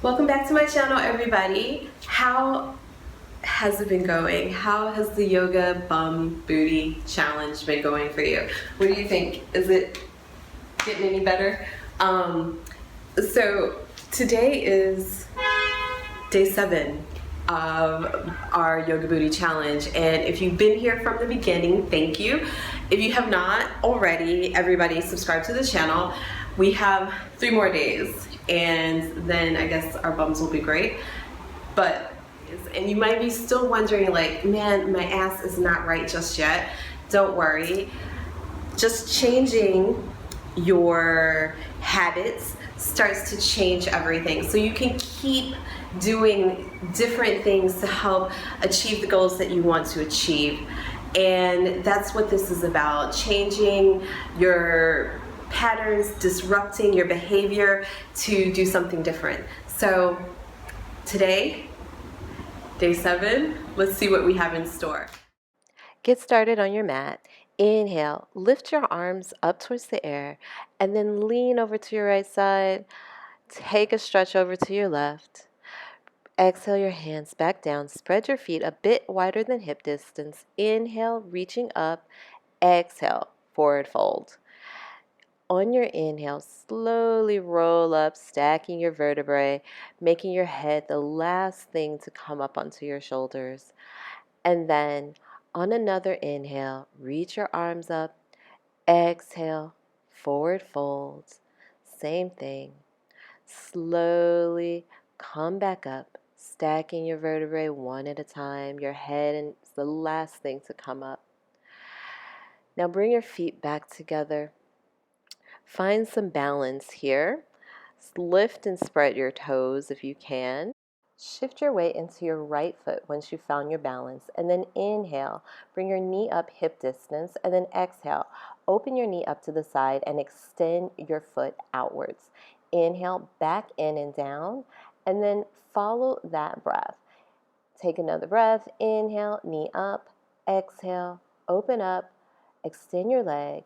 Welcome back to my channel, everybody. How has it been going? How has the yoga bum booty challenge been going for you? What do you think? Is it getting any better? So today is day 7 of our yoga booty challenge, and if you've been here from the beginning, thank you. If you have not already, everybody subscribe to the channel. We have 3 more days, and then I guess our bums will be great. But and you might be still wondering, like, man, my ass is not right just yet. Don't worry. Just changing your habits starts to change everything. So you can keep doing different things to help achieve the goals that you want to achieve. And that's what this is about, changing your patterns, disrupting your behavior to do something different. So today, day 7, let's see what we have in store. Get started on your mat. Inhale, lift your arms up towards the air, and then lean over to your right side. Take a stretch over to your left. Exhale your hands back down. Spread your feet a bit wider than hip distance. Inhale, reaching up. Exhale, forward fold. On your inhale, slowly roll up, stacking your vertebrae, making your head the last thing to come up onto your shoulders. And then on another inhale, reach your arms up. Exhale, forward fold. Same thing. Slowly come back up, stacking your vertebrae one at a time. Your head is the last thing to come up. Now bring your feet back together. Find some balance here. Lift and spread your toes if you can. Shift your weight into your right foot once you've found your balance, and then inhale, bring your knee up hip distance, and then exhale, open your knee up to the side and extend your foot outwards. Inhale, back in and down, and then follow that breath. Take another breath, inhale, knee up, exhale, open up, extend your leg,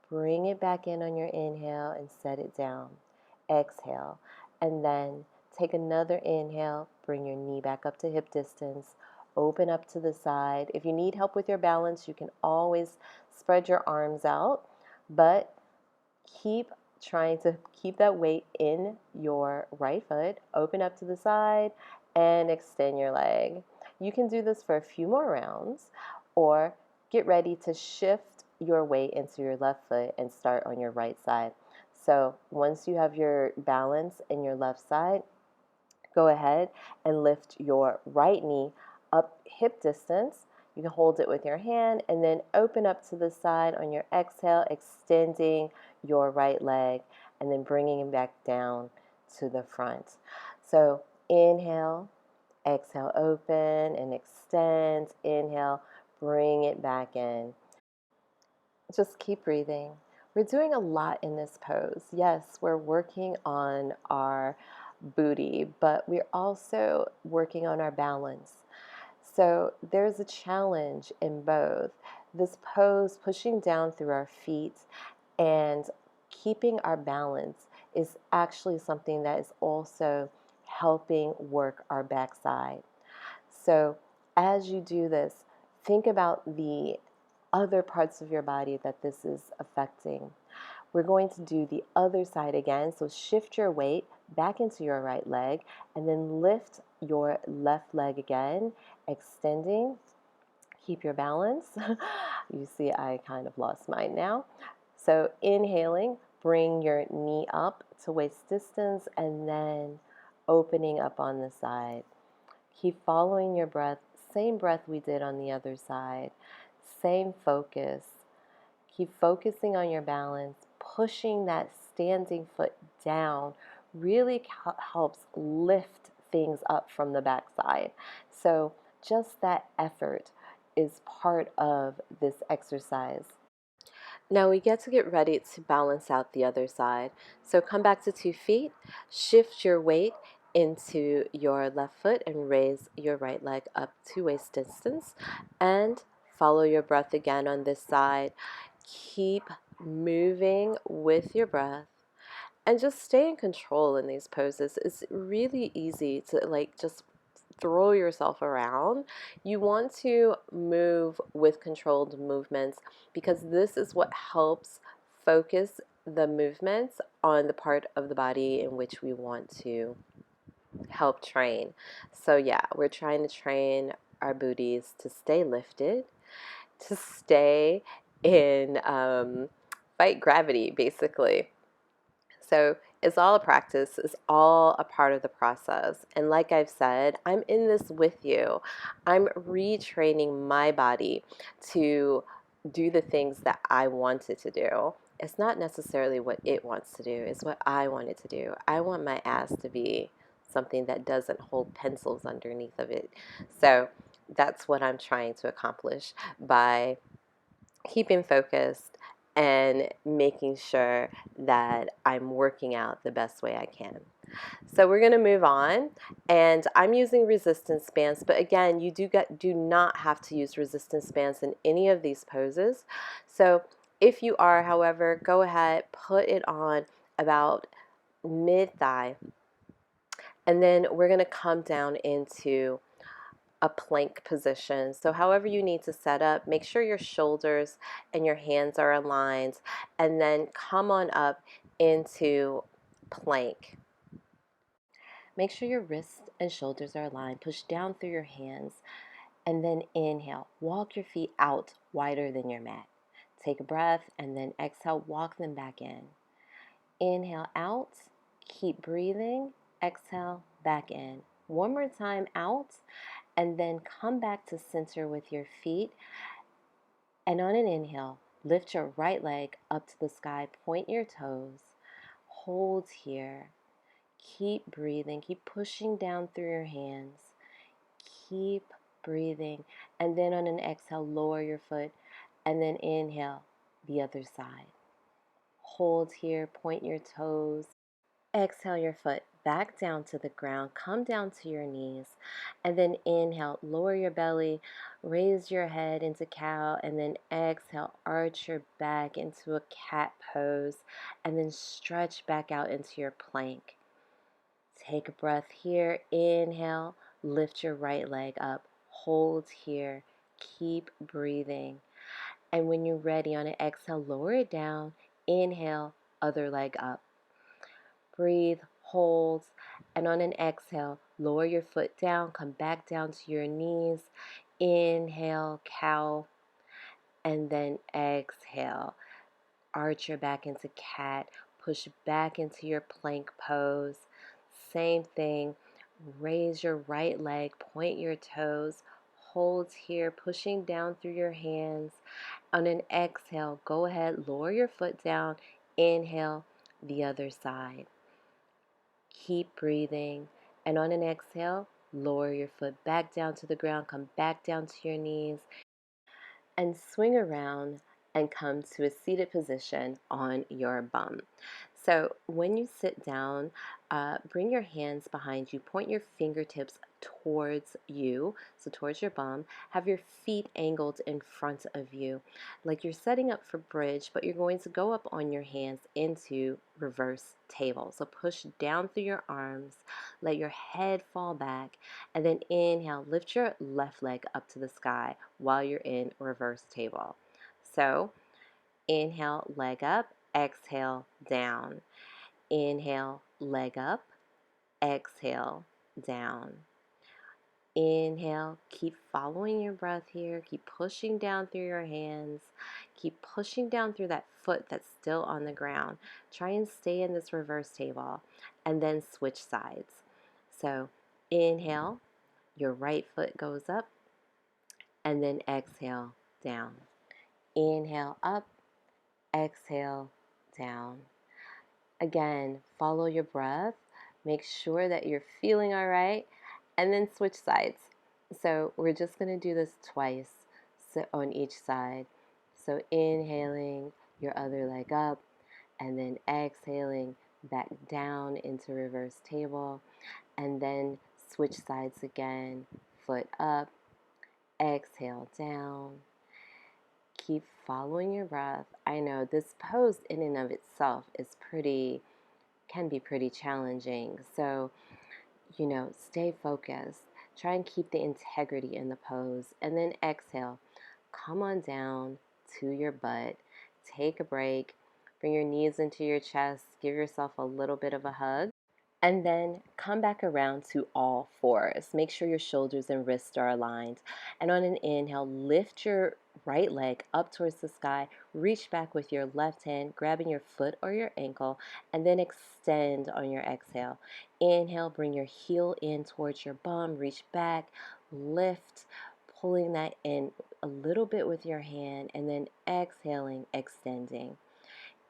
bring it back in on your inhale and set it down. Exhale, and then take another inhale, bring your knee back up to hip distance, open up to the side. If you need help with your balance, you can always spread your arms out, but keep trying to keep that weight in your right foot, open up to the side, and extend your leg. You can do this for a few more rounds, or get ready to shift your weight into your left foot and start on your right side. So once you have your balance in your left side, go ahead and lift your right knee up hip distance. You can hold it with your hand and then open up to the side on your exhale, extending your right leg and then bringing it back down to the front. So inhale, exhale, open and extend. Inhale, bring it back in. Just keep breathing. We're doing a lot in this pose. Yes, we're working on our booty, but we're also working on our balance. So there's a challenge in both. This pose, pushing down through our feet and keeping our balance, is actually something that is also helping work our backside. So as you do this, think about the other parts of your body that this is affecting. We're going to do the other side again. So shift your weight back into your right leg and then lift your left leg again, extending. Keep your balance. You see, I kind of lost mine now. So inhaling, bring your knee up to waist distance and then opening up on the side. Keep following your breath, same breath we did on the other side, same focus. Keep focusing on your balance, pushing that standing foot down really helps lift things up from the backside. So just that effort is part of this exercise. Now we get to get ready to balance out the other side. So come back to 2 feet, shift your weight into your left foot and raise your right leg up to waist distance and follow your breath again on this side. Keep moving with your breath And just stay in control in these poses. It's really easy to like just throw yourself around. You want to move with controlled movements because this is what helps focus the movements on the part of the body in which we want to help train. So yeah, we're trying to train our booties to stay lifted, to stay in fight gravity, basically. So it's all a practice, it's all a part of the process. And like I've said, I'm in this with you. I'm retraining my body to do the things that I want it to do. It's not necessarily what it wants to do, it's what I want it to do. I want my ass to be something that doesn't hold pencils underneath of it. So that's what I'm trying to accomplish by keeping focused and making sure that I'm working out the best way I can. So we're going to move on, and I'm using resistance bands, but again, you do not have to use resistance bands in any of these poses. So if you are, however, go ahead, put it on about mid-thigh, and then we're going to come down into a plank position. So however you need to set up, make sure your shoulders and your hands are aligned, and then come on up into plank. Make sure your wrists and shoulders are aligned. Push down through your hands, and then inhale. Walk your feet out wider than your mat. Take a breath, and then exhale, walk them back in. Inhale out, keep breathing, exhale, back in. One more time out, and then come back to center with your feet. And on an inhale, lift your right leg up to the sky, point your toes, hold here. Keep breathing, keep pushing down through your hands. Keep breathing. And then on an exhale, lower your foot, and then inhale the other side. Hold here, point your toes. Exhale your foot back down to the ground. Come down to your knees. And then inhale, lower your belly, raise your head into cow. And then exhale, arch your back into a cat pose. And then stretch back out into your plank. Take a breath here. Inhale, lift your right leg up. Hold here. Keep breathing. And when you're ready, on an exhale, lower it down. Inhale, other leg up. Breathe, hold, and on an exhale, lower your foot down, come back down to your knees. Inhale, cow, and then exhale. Arch your back into cat, push back into your plank pose. Same thing, raise your right leg, point your toes, hold here, pushing down through your hands. On an exhale, go ahead, lower your foot down, inhale, the other side. Keep breathing, and on an exhale, lower your foot back down to the ground, come back down to your knees, and swing around and come to a seated position on your bum. So when you sit down, bring your hands behind you, point your fingertips towards you, so towards your bum. Have your feet angled in front of you, like you're setting up for bridge, but you're going to go up on your hands into reverse table. So push down through your arms, let your head fall back, and then inhale, lift your left leg up to the sky while you're in reverse table. So inhale, leg up, exhale, down. Inhale, leg up, exhale, down. Inhale, keep following your breath here. Keep pushing down through your hands. Keep pushing down through that foot that's still on the ground. Try and stay in this reverse table, and then switch sides. So inhale, your right foot goes up, and then exhale, down. Inhale, up, exhale, down. Again, follow your breath. Make sure that you're feeling all right, and then switch sides. So we're just going to do this twice, so on each side. So inhaling your other leg up, and then exhaling back down into reverse table, and then switch sides again. Foot up, exhale, down. Keep following your breath. I know this pose in and of itself is pretty can be pretty challenging. So, stay focused. Try and keep the integrity in the pose. And then exhale. Come on down to your butt. Take a break. Bring your knees into your chest. Give yourself a little bit of a hug. And then come back around to all fours. Make sure your shoulders and wrists are aligned. And on an inhale, lift your right leg up towards the sky. Reach back with your left hand, grabbing your foot or your ankle, and then extend on your exhale. Inhale, bring your heel in towards your bum. Reach back, lift, pulling that in a little bit with your hand, and then exhaling, extending.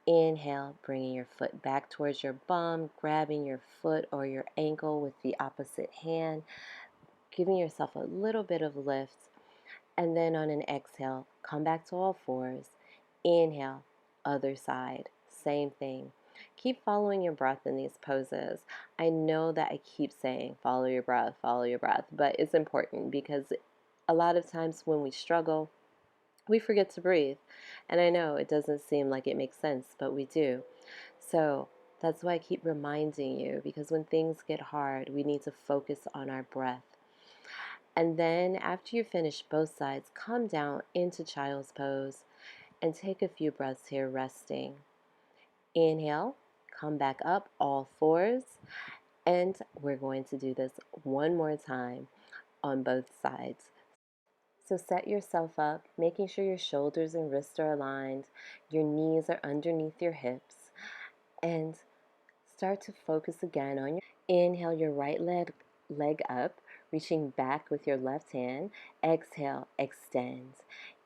Inhale, bringing your foot back towards your bum, grabbing your foot or your ankle with the opposite hand, giving yourself a little bit of lift. And then on an exhale, come back to all fours. Inhale, other side, same thing. Keep following your breath in these poses. I know that I keep saying follow your breath, but it's important because a lot of times when we struggle, we forget to breathe. And I know it doesn't seem like it makes sense, but we do. So that's why I keep reminding you, because when things get hard, we need to focus on our breath. And then after you finish both sides, come down into child's pose and take a few breaths here, resting. Inhale, come back up, all fours. And we're going to do this one more time on both sides. So set yourself up, making sure your shoulders and wrists are aligned, your knees are underneath your hips, and start to focus again on your inhale, your right leg up, reaching back with your left hand. Exhale, extend.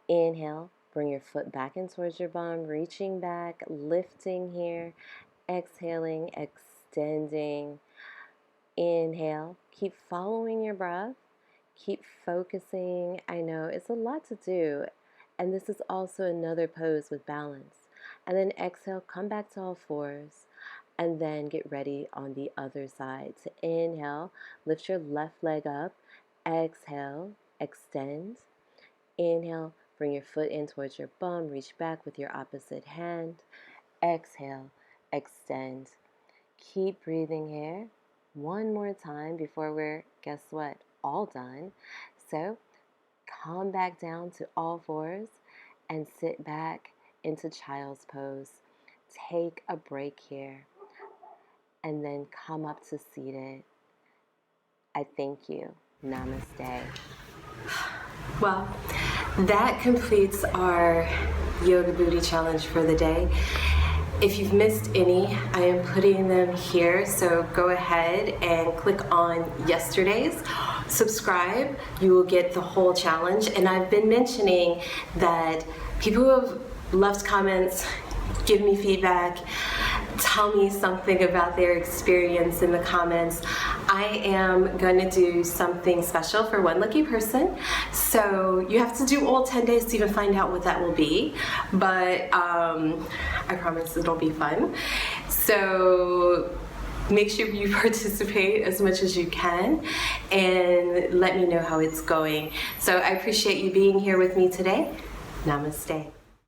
Inhale, bring your foot back in towards your bum, reaching back, lifting here. Exhaling, extending. Inhale, keep following your breath. Keep focusing. I know it's a lot to do, and this is also another pose with balance. And then exhale, come back to all fours, and then get ready on the other side. So inhale, lift your left leg up. Exhale, extend. Inhale, bring your foot in towards your bum, reach back with your opposite hand. Exhale, extend. Keep breathing here. One more time before we're, guess what, all done. So come back down to all fours and sit back into child's pose. Take a break here and then come up to seated. I thank you. Namaste. Well, that completes our Yoga Booty Challenge for the day. If you've missed any, I am putting them here, so go ahead and click on yesterday's. Subscribe, you will get the whole challenge. And I've been mentioning that people who have left comments, give me feedback, tell me something about their experience in the comments. I am going to do something special for one lucky person. So you have to do all 10 days to even find out what that will be. But I promise it'll be fun. So make sure you participate as much as you can and let me know how it's going. So I appreciate you being here with me today. Namaste.